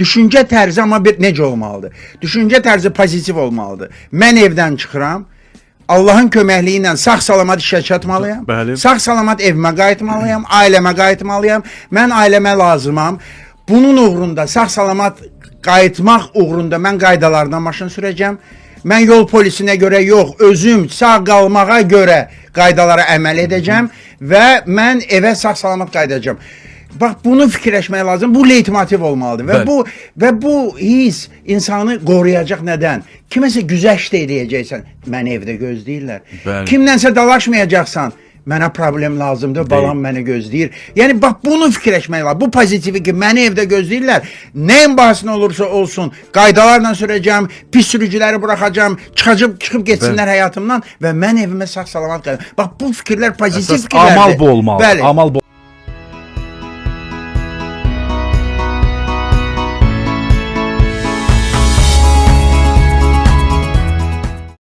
Düşüncə tərzi amma bir necə olmalıdır? Düşüncə tərzi pozitiv olmalıdır. Mən evdən çıxıram, Allahın köməkliyi ilə sağ-salamat işə çatmalıyam. Bəli. Sağ-salamat evimə qayıtmalıyam, ailəmə qayıtmalıyam. Mən ailəmə lazımam. Bunun uğrunda sağ-salamat qayıtmaq uğrunda mən qaydalardan maşın sürəcəm. Mən yol polisinə görə yox, özüm sağ qalmağa görə qaydalara əməl edəcəm və mən evə sağ-salamat qayıdacağam. Bax, bunu fikirləşmək lazım. Bu leytmotiv olmalıdır və bu his insanı qoruyacaq. Nədən? Kiməsə güzəşt eləyəcəksən, məni evdə gözləyirlər. Bəli. Kimlənsə dalaşmayacaqsan, mənə problem lazımdır, balam məni gözləyir. Yəni, bax, bunu fikirləşmək lazım. Bu pozitivi ki, məni evdə gözləyirlər, nəyin bahasına olursa olsun, qaydalarla sürəcəm, pis sürücüləri buraxacam, çıxıb getsinlər həyatımdan və mən evimə sağ-salamat qayıdacam. Bax, bu fikirlər pozitiv fikirlərdir. Amal bu olmalı. Bəli. Amal bu.